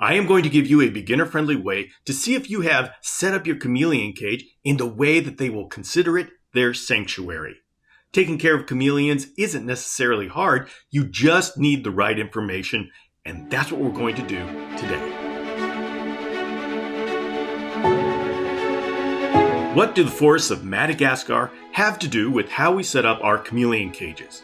I am going to give you a beginner-friendly way to see if you have set up your chameleon cage in the way that they will consider it their sanctuary. Taking care of chameleons isn't necessarily hard, you just need the right information, and that's what we're going to do today. What do the forests of Madagascar have to do with how we set up our chameleon cages?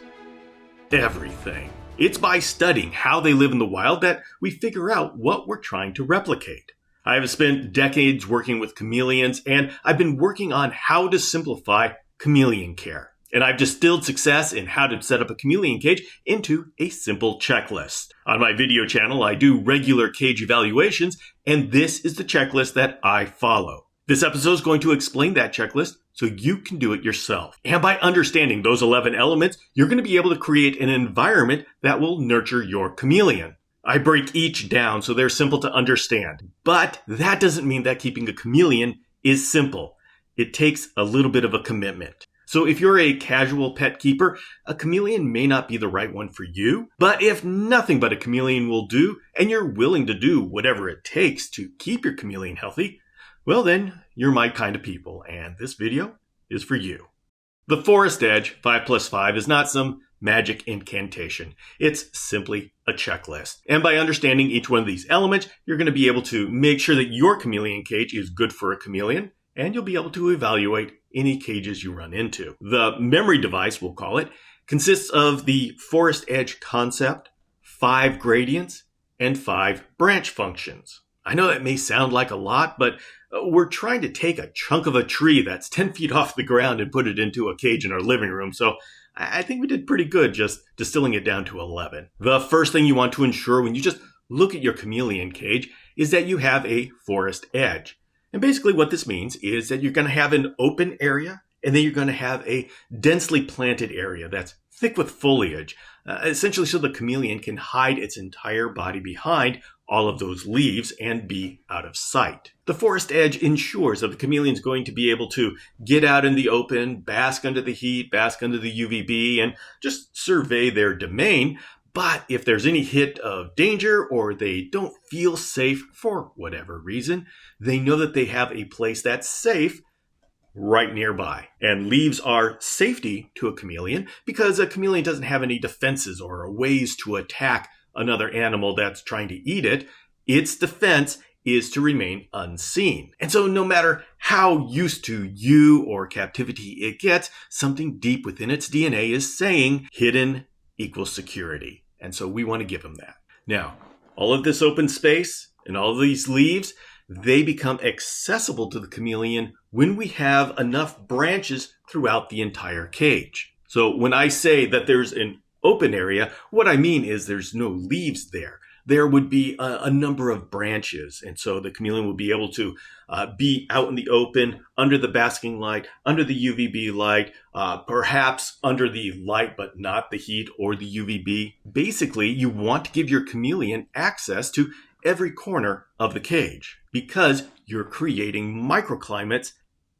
Everything. It's by studying how they live in the wild that we figure out what we're trying to replicate. I have spent decades working with chameleons, and I've been working on how to simplify chameleon care. And I've distilled success in how to set up a chameleon cage into a simple checklist. On my video channel, I do regular cage evaluations, and this is the checklist that I follow. This episode is going to explain that checklist so you can do it yourself. And by understanding those 11 elements, you're going to be able to create an environment that will nurture your chameleon. I break each down so they're simple to understand. But that doesn't mean that keeping a chameleon is simple. It takes a little bit of a commitment. So if you're a casual pet keeper, a chameleon may not be the right one for you. But if nothing but a chameleon will do, and you're willing to do whatever it takes to keep your chameleon healthy, well then, you're my kind of people, and this video is for you. The forest edge 5+5 is not some magic incantation. It's simply a checklist. And by understanding each one of these elements, you're going to be able to make sure that your chameleon cage is good for a chameleon, and you'll be able to evaluate any cages you run into. The memory device, we'll call it, consists of the forest edge concept, 5 gradients, and 5 branch functions. I know that may sound like a lot, but we're trying to take a chunk of a tree that's 10 feet off the ground and put it into a cage in our living room, so I think we did pretty good just distilling it down to 11. The first thing you want to ensure when you just look at your chameleon cage is that you have a forest edge. And basically what this means is that you're going to have an open area, and then you're going to have a densely planted area that's thick with foliage, essentially so the chameleon can hide its entire body behind all of those leaves and be out of sight. The forest edge ensures that the chameleon is going to be able to get out in the open, bask under the heat, bask under the UVB, and just survey their domain. But if there's any hint of danger or they don't feel safe for whatever reason, they know that they have a place that's safe right nearby. And leaves are safety to a chameleon because a chameleon doesn't have any defenses or ways to attack another animal that's trying to eat it. Its defense is to remain unseen. And so no matter how used to you or captivity it gets, something deep within its DNA is saying hidden equals security. And so we want to give them that. Now, all of this open space and all of these leaves, they become accessible to the chameleon when we have enough branches throughout the entire cage. So when I say that there's an open area, what I mean is there's no leaves there. There would be a number of branches. And so the chameleon would be able to be out in the open, under the basking light, under the UVB light, perhaps under the light, but not the heat or the UVB. Basically, you want to give your chameleon access to every corner of the cage because you're creating microclimates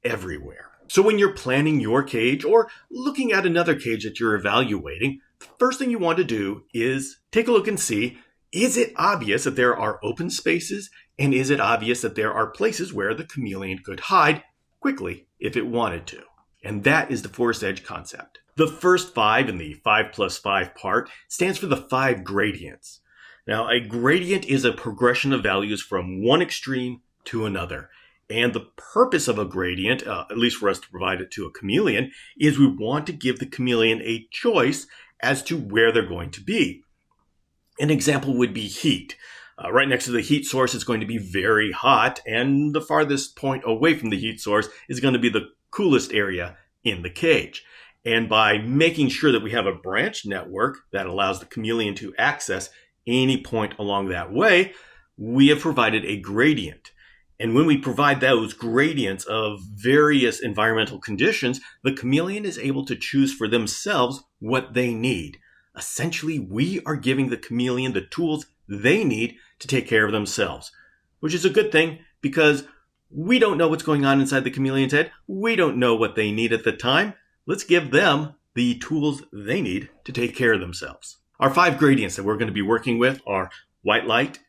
everywhere. So when you're planning your cage or looking at another cage that you're evaluating, the first thing you want to do is take a look and see, is it obvious that there are open spaces? And is it obvious that there are places where the chameleon could hide quickly if it wanted to? And that is the forest edge concept. The first 5 in the 5+5 part stands for the 5 gradients. Now, a gradient is a progression of values from one extreme to another. And the purpose of a gradient, at least for us to provide it to a chameleon, is we want to give the chameleon a choice as to where they're going to be. An example would be heat. Right next to the heat source is going to be very hot, and the farthest point away from the heat source is going to be the coolest area in the cage. And by making sure that we have a branch network that allows the chameleon to access any point along that way, we have provided a gradient. And when we provide those gradients of various environmental conditions, the chameleon is able to choose for themselves what they need. Essentially, we are giving the chameleon the tools they need to take care of themselves, which is a good thing because we don't know what's going on inside the chameleon's head. We don't know what they need at the time. Let's give them the tools they need to take care of themselves. Our 5 gradients that we're going to be working with are white light,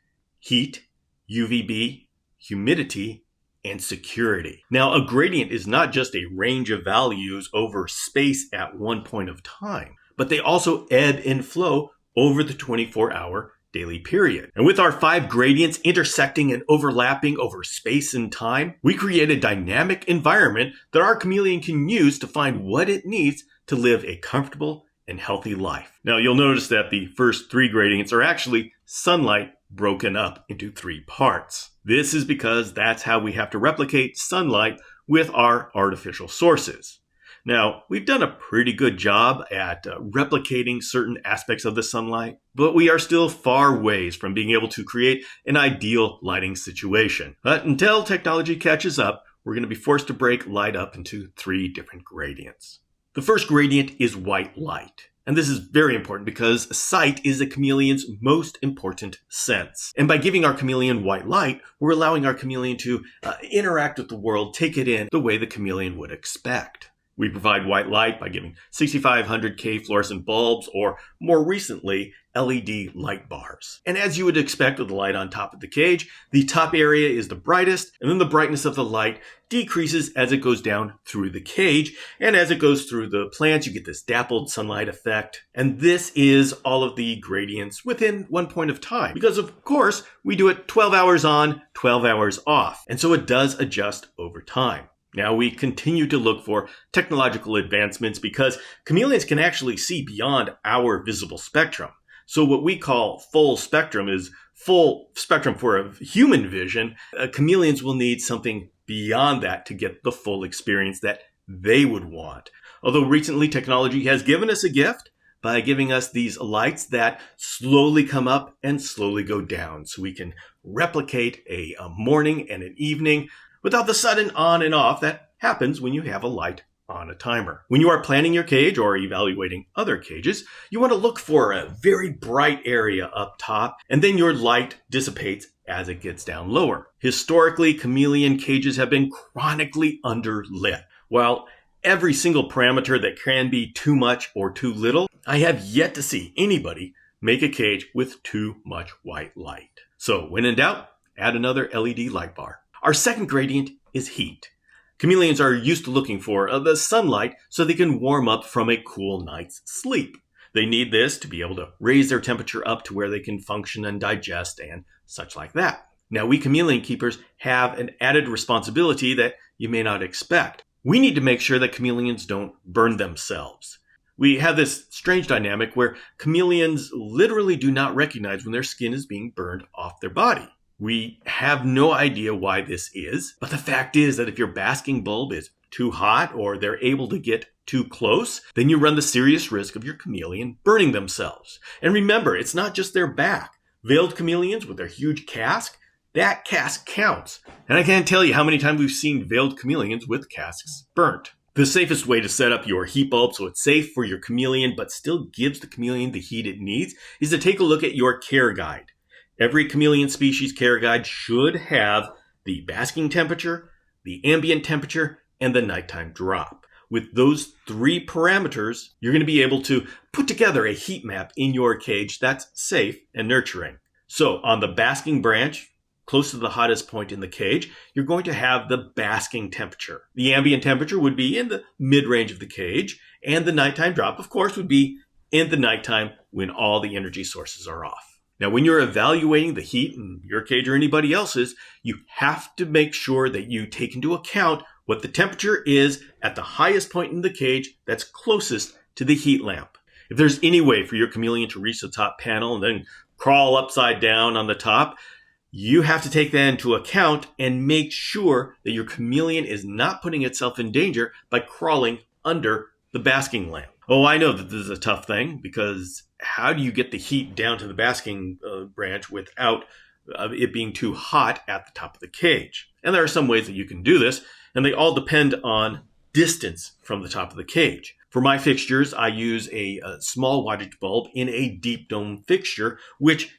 heat, UVB, humidity, and security. Now, a gradient is not just a range of values over space at one point of time, but they also ebb and flow over the 24-hour daily period. And with our 5 gradients intersecting and overlapping over space and time, we create a dynamic environment that our chameleon can use to find what it needs to live a comfortable and healthy life. Now, you'll notice that the first 3 gradients are actually sunlight broken up into 3 parts. This is because that's how we have to replicate sunlight with our artificial sources. Now, we've done a pretty good job at replicating certain aspects of the sunlight, but we are still far ways from being able to create an ideal lighting situation. But until technology catches up, we're going to be forced to break light up into 3 different gradients. The first gradient is white light. And this is very important because sight is a chameleon's most important sense. And by giving our chameleon white light, we're allowing our chameleon to interact with the world, take it in the way the chameleon would expect. We provide white light by giving 6500K fluorescent bulbs, or more recently, LED light bars. And as you would expect with the light on top of the cage, the top area is the brightest, and then the brightness of the light decreases as it goes down through the cage. And as it goes through the plants, you get this dappled sunlight effect. And this is all of the gradients within one point of time, because of course, we do it 12 hours on, 12 hours off. And so it does adjust over time. Now, we continue to look for technological advancements because chameleons can actually see beyond our visible spectrum. So what we call full spectrum is full spectrum for a human vision. Chameleons will need something beyond that to get the full experience that they would want. Although recently technology has given us a gift by giving us these lights that slowly come up and slowly go down. So we can replicate a morning and an evening without the sudden on and off that happens when you have a light on a timer. When you are planning your cage or evaluating other cages, you want to look for a very bright area up top, and then your light dissipates as it gets down lower. Historically, chameleon cages have been chronically underlit. While every single parameter that can be too much or too little, I have yet to see anybody make a cage with too much white light. So when in doubt, add another LED light bar. Our second gradient is heat. Chameleons are used to looking for the sunlight so they can warm up from a cool night's sleep. They need this to be able to raise their temperature up to where they can function and digest and such like that. Now, we chameleon keepers have an added responsibility that you may not expect. We need to make sure that chameleons don't burn themselves. We have this strange dynamic where chameleons literally do not recognize when their skin is being burned off their body. We have no idea why this is, but the fact is that if your basking bulb is too hot or they're able to get too close, then you run the serious risk of your chameleon burning themselves. And remember, it's not just their back. Veiled chameleons with their huge casque, that casque counts. And I can't tell you how many times we've seen veiled chameleons with casques burnt. The safest way to set up your heat bulb so it's safe for your chameleon but still gives the chameleon the heat it needs is to take a look at your care guide. Every chameleon species care guide should have the basking temperature, the ambient temperature, and the nighttime drop. With those 3 parameters, you're going to be able to put together a heat map in your cage that's safe and nurturing. So on the basking branch, close to the hottest point in the cage, you're going to have the basking temperature. The ambient temperature would be in the mid-range of the cage, and the nighttime drop, of course, would be in the nighttime when all the energy sources are off. Now, when you're evaluating the heat in your cage or anybody else's, you have to make sure that you take into account what the temperature is at the highest point in the cage that's closest to the heat lamp. If there's any way for your chameleon to reach the top panel and then crawl upside down on the top, you have to take that into account and make sure that your chameleon is not putting itself in danger by crawling under the basking lamp. Oh, I know that this is a tough thing because how do you get the heat down to the basking branch without it being too hot at the top of the cage? And there are some ways that you can do this, and they all depend on distance from the top of the cage. For my fixtures, I use a small wattage bulb in a deep dome fixture, which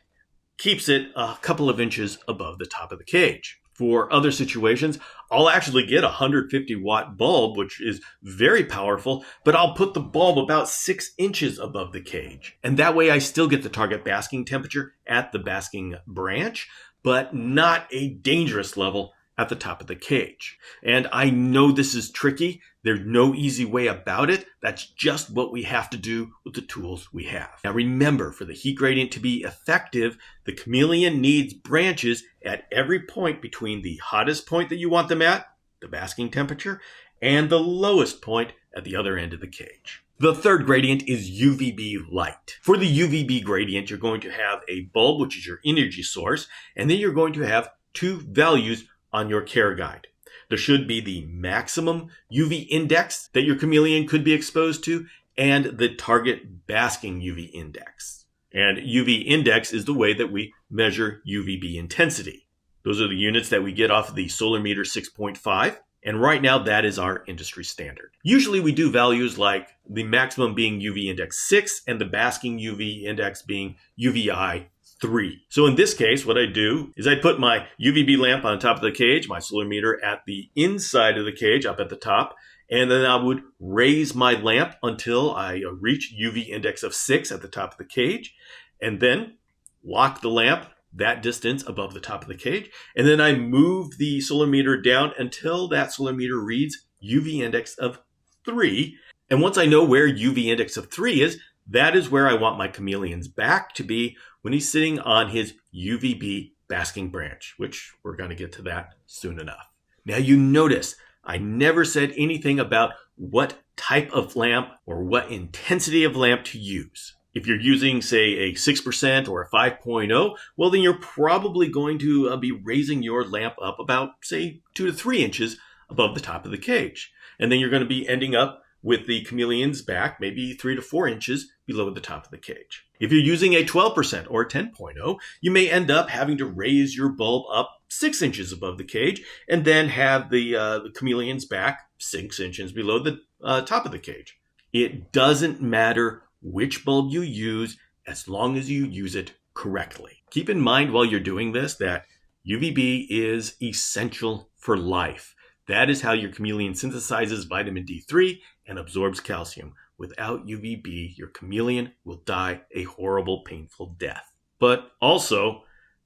keeps it a couple of inches above the top of the cage. For other situations, I'll actually get a 150 watt bulb, which is very powerful, but I'll put the bulb about 6 inches above the cage. And that way I still get the target basking temperature at the basking branch, but not a dangerous level at the top of the cage. And I know this is tricky. There's no easy way about it. That's just what we have to do with the tools we have. Now remember, for the heat gradient to be effective, the chameleon needs branches at every point between the hottest point that you want them at, the basking temperature, and the lowest point at the other end of the cage. The third gradient is UVB light. For the UVB gradient, you're going to have a bulb, which is your energy source, and then you're going to have two values on your care guide. There should be the maximum UV index that your chameleon could be exposed to and the target basking UV index. And UV index is the way that we measure UVB intensity. Those are the units that we get off of the solar meter 6.5. And right now, that is our industry standard. Usually we do values like the maximum being UV index 6 and the basking UV index being UVI 3. So in this case, what I do is I put my UVB lamp on top of the cage, my solar meter at the inside of the cage up at the top, and then I would raise my lamp until I reach UV index of 6 at the top of the cage, and then lock the lamp that distance above the top of the cage. And then I move the solar meter down until that solar meter reads UV index of 3. And once I know where UV index of 3 is, that is where I want my chameleon's back to be when he's sitting on his UVB basking branch, which we're going to get to that soon enough. Now you notice I never said anything about what type of lamp or what intensity of lamp to use. If you're using, say, a 6% or a 5.0, well, then you're probably going to be raising your lamp up about, say, 2 to 3 inches above the top of the cage. And then you're going to be ending up with the chameleon's back maybe 3 to 4 inches below the top of the cage. If you're using a 12% or a 10.0, you may end up having to raise your bulb up 6 inches above the cage and then have the chameleon's back 6 inches below the top of the cage. It doesn't matter which bulb you use as long as you use it correctly. Keep in mind while you're doing this that UVB is essential for life. That is how your chameleon synthesizes vitamin D3 and absorbs calcium. Without UVB, your chameleon will die a horrible, painful death. But also,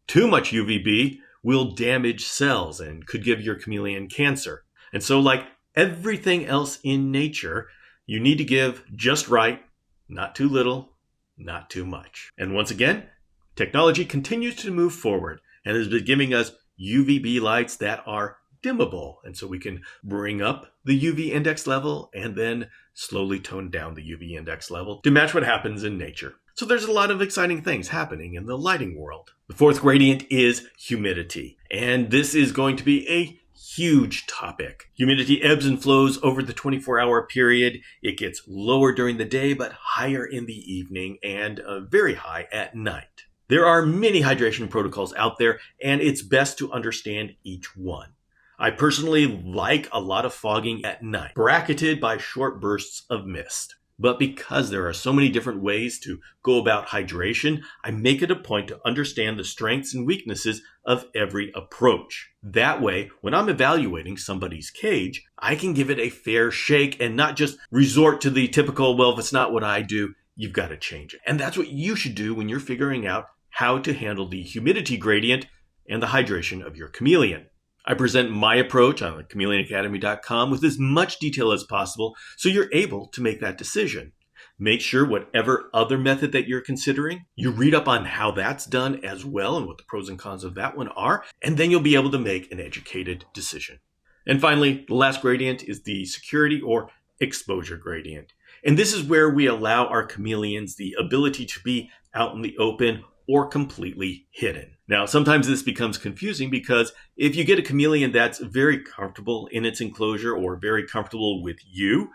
too much UVB will damage cells and could give your chameleon cancer. And so, like everything else in nature, you need to give just right. Not too little, not too much. And once again, technology continues to move forward and has been giving us UVB lights that are dimmable. And so we can bring up the UV index level and then slowly tone down the UV index level to match what happens in nature. So there's a lot of exciting things happening in the lighting world. The fourth gradient is humidity. And this is going to be a huge topic. Humidity ebbs and flows over the 24-hour period. It gets lower during the day, but higher in the evening and very high at night. There are many hydration protocols out there, and it's best to understand each one. I personally like a lot of fogging at night, bracketed by short bursts of mist. But because there are so many different ways to go about hydration, I make it a point to understand the strengths and weaknesses of every approach. That way, when I'm evaluating somebody's cage, I can give it a fair shake and not just resort to the typical, well, if it's not what I do, you've got to change it. And that's what you should do when you're figuring out how to handle the humidity gradient and the hydration of your chameleon. I present my approach on chameleonacademy.com with as much detail as possible so you're able to make that decision. Make sure whatever other method that you're considering, you read up on how that's done as well and what the pros and cons of that one are, and then you'll be able to make an educated decision. And finally, the last gradient is the security or exposure gradient. And this is where we allow our chameleons the ability to be out in the open or completely hidden. Now, sometimes this becomes confusing because if you get a chameleon that's very comfortable in its enclosure or very comfortable with you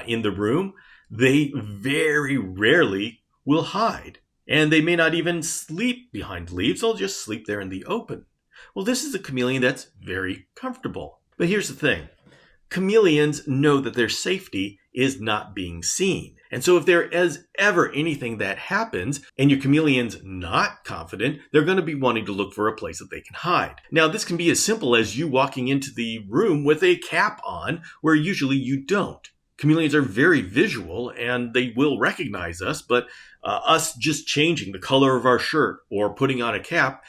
in the room, they very rarely will hide. And they may not even sleep behind leaves. They'll just sleep there in the open. Well, this is a chameleon that's very comfortable. But here's the thing. Chameleons know that their safety is not being seen. And so if there is ever anything that happens and your chameleon's not confident, they're going to be wanting to look for a place that they can hide. Now, this can be as simple as you walking into the room with a cap on where usually you don't. Chameleons are very visual and they will recognize us, but us just changing the color of our shirt or putting on a cap,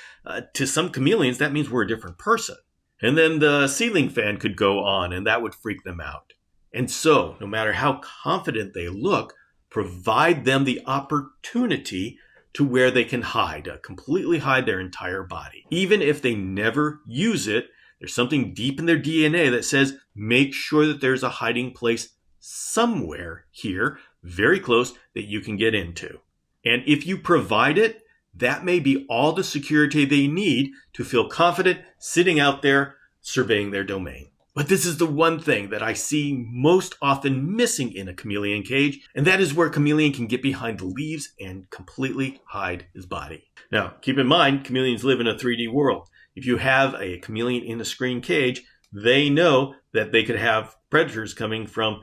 to some chameleons, that means we're a different person. And then the ceiling fan could go on and that would freak them out. And so, no matter how confident they look, provide them the opportunity to where they can hide, completely hide their entire body. Even if they never use it, there's something deep in their DNA that says make sure that there's a hiding place somewhere here, very close, that you can get into. And if you provide it, that may be all the security they need to feel confident sitting out there surveying their domain. But this is the one thing that I see most often missing in a chameleon cage, and that is where a chameleon can get behind the leaves and completely hide his body. Now, keep in mind, chameleons live in a 3D world. If you have a chameleon in a screen cage, they know that they could have predators coming from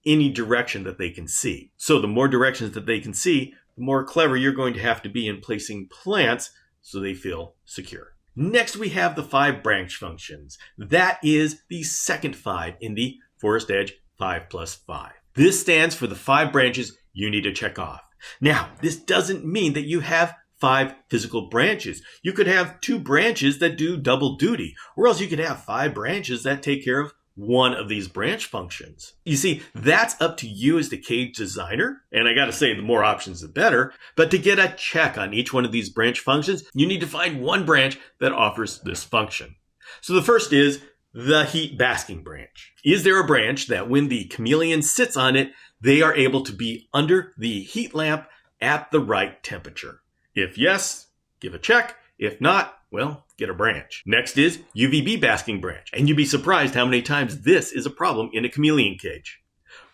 any direction that they can see. So the more directions that they can see, the more clever you're going to have to be in placing plants so they feel secure. Next, we have the 5 branch functions. That is the second 5 in the Forest Edge 5+5. This stands for the 5 branches you need to check off. Now, this doesn't mean that you have 5 physical branches. You could have 2 branches that do double duty, or else you could have 5 branches that take care of one of these branch functions. You see, that's up to you as the cage designer, and I gotta say, the more options the better, but to get a check on each one of these branch functions, you need to find one branch that offers this function. So the first is the heat basking branch. Is there a branch that when the chameleon sits on it, they are able to be under the heat lamp at the right temperature? If yes, give a check. If not, well, get a branch. Next is UVB Basking Branch. And you'd be surprised how many times this is a problem in a chameleon cage.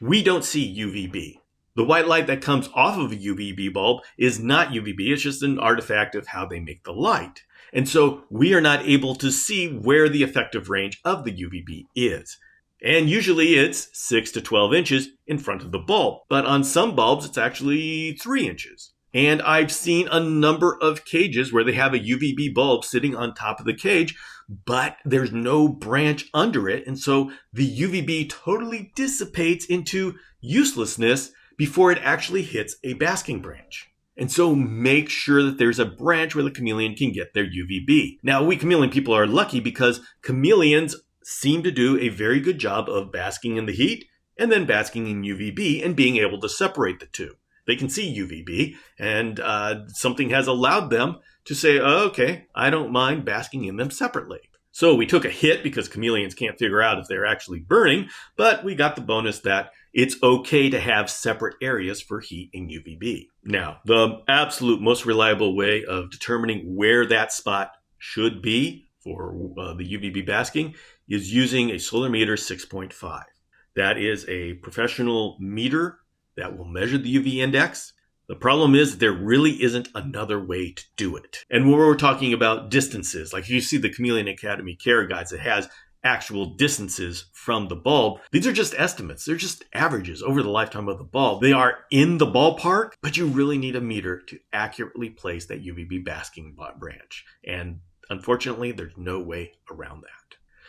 We don't see UVB. The white light that comes off of a UVB bulb is not UVB. It's just an artifact of how they make the light. And so we are not able to see where the effective range of the UVB is. And usually it's 6 to 12 inches in front of the bulb. But on some bulbs, it's actually 3 inches. And I've seen a number of cages where they have a UVB bulb sitting on top of the cage, but there's no branch under it. And so the UVB totally dissipates into uselessness before it actually hits a basking branch. And so make sure that there's a branch where the chameleon can get their UVB. Now, we chameleon people are lucky because chameleons seem to do a very good job of basking in the heat and then basking in UVB and being able to separate the two. They can see UVB, and something has allowed them to say, oh, okay, I don't mind basking in them separately. So we took a hit because chameleons can't figure out if they're actually burning, but we got the bonus that it's okay to have separate areas for heat and UVB. Now, the absolute most reliable way of determining where that spot should be for the UVB basking is using a solar meter 6.5. That is a professional meter that will measure the UV index. The problem is there really isn't another way to do it. And when we're talking about distances, like you see the Chameleon Academy care guides that has actual distances from the bulb, these are just estimates. They're just averages over the lifetime of the bulb. They are in the ballpark, but you really need a meter to accurately place that UVB basking branch. And unfortunately, there's no way around that.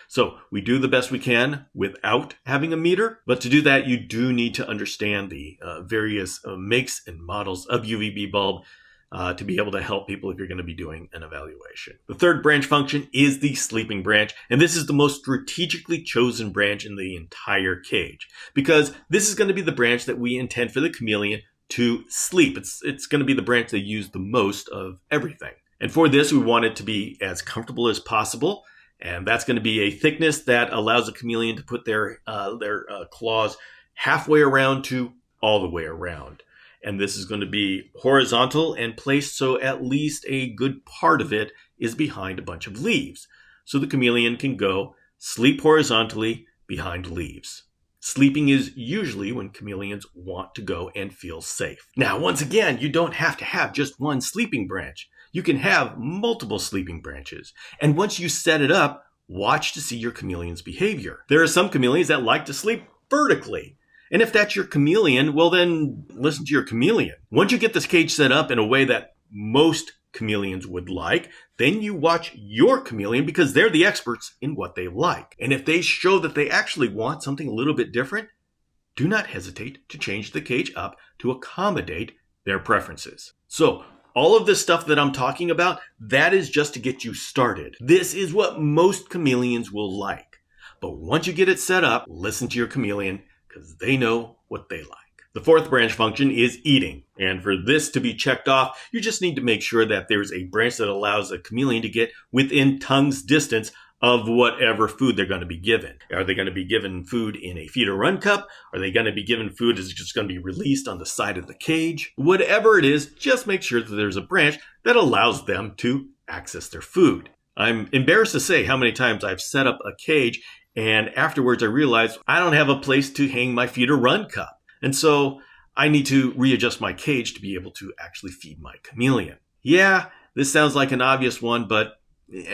So we do the best we can without having a meter, but to do that, you do need to understand the various makes and models of UVB bulb to be able to help people if you're going to be doing an evaluation. The third branch function is the sleeping branch, and this is the most strategically chosen branch in the entire cage because this is going to be the branch that we intend for the chameleon to sleep. It's going to be the branch they use the most of everything. And for this, we want it to be as comfortable as possible. And that's going to be a thickness that allows a chameleon to put their claws halfway around to all the way around. And this is going to be horizontal and placed so at least a good part of it is behind a bunch of leaves. So the chameleon can go sleep horizontally behind leaves. Sleeping is usually when chameleons want to go and feel safe. Now, once again, you don't have to have just one sleeping branch. You can have multiple sleeping branches. And once you set it up, watch to see your chameleon's behavior. There are some chameleons that like to sleep vertically. And if that's your chameleon, well then listen to your chameleon. Once you get this cage set up in a way that most chameleons would like, then you watch your chameleon because they're the experts in what they like. And if they show that they actually want something a little bit different, do not hesitate to change the cage up to accommodate their preferences. So, all of this stuff that I'm talking about, that is just to get you started. This is what most chameleons will like. But once you get it set up, listen to your chameleon because they know what they like. The fourth branch function is eating. And for this to be checked off, you just need to make sure that there's a branch that allows a chameleon to get within tongue's distance of whatever food they're going to be given. Are they going to be given food in a feed or run cup? Are they going to be given food that's just going to be released on the side of the cage? Whatever it is, just make sure that there's a branch that allows them to access their food. I'm embarrassed to say how many times I've set up a cage and afterwards I realized I don't have a place to hang my feed or run cup. And so I need to readjust my cage to be able to actually feed my chameleon. Yeah, this sounds like an obvious one, but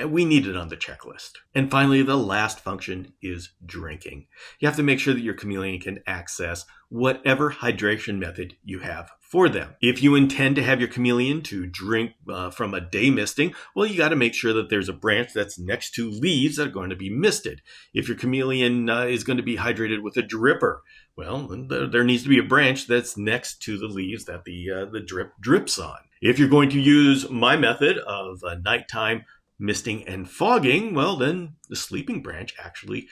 we need it on the checklist. And finally, the last function is drinking. You have to make sure that your chameleon can access whatever hydration method you have for them. If you intend to have your chameleon to drink from a day misting, well, you got to make sure that there's a branch that's next to leaves that are going to be misted. If your chameleon is going to be hydrated with a dripper, well, there needs to be a branch that's next to the leaves that the drip drips on. If you're going to use my method of nighttime misting and fogging, well, then the sleeping branch actually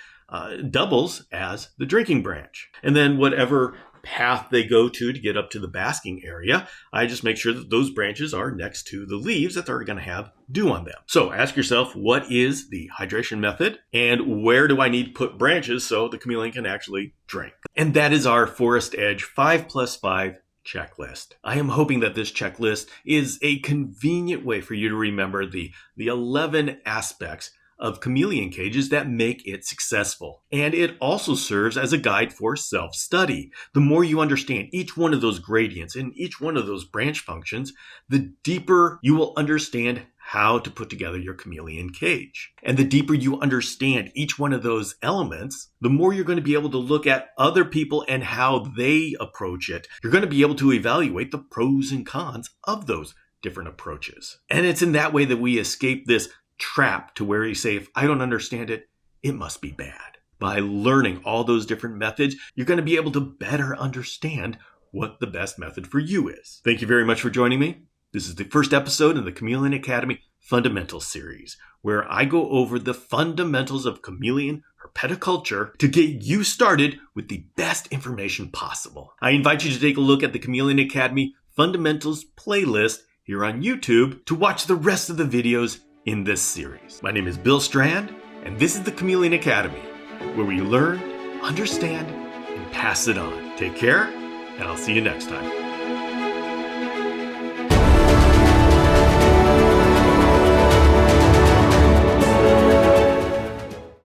doubles as the drinking branch. And then whatever path they go to get up to the basking area, I just make sure that those branches are next to the leaves that they're going to have dew on them. So ask yourself, what is the hydration method and where do I need to put branches so the chameleon can actually drink? And that is our Forest Edge 5+5 checklist. I am hoping that this checklist is a convenient way for you to remember the 11 aspects of chameleon cages that make it successful. And it also serves as a guide for self-study. The more you understand each one of those gradients and each one of those branch functions, the deeper you will understand how to put together your chameleon cage. And the deeper you understand each one of those elements, the more you're going to be able to look at other people and how they approach it. You're going to be able to evaluate the pros and cons of those different approaches. And it's in that way that we escape this trap to where you say, if I don't understand it, it must be bad. By learning all those different methods, you're going to be able to better understand what the best method for you is. Thank you very much for joining me. This is the first episode in the Chameleon Academy Fundamentals series, where I go over the fundamentals of chameleon herpetoculture to get you started with the best information possible. I invite you to take a look at the Chameleon Academy Fundamentals playlist here on YouTube to watch the rest of the videos in this series. My name is Bill Strand, and this is the Chameleon Academy, where we learn, understand, and pass it on. Take care, and I'll see you next time.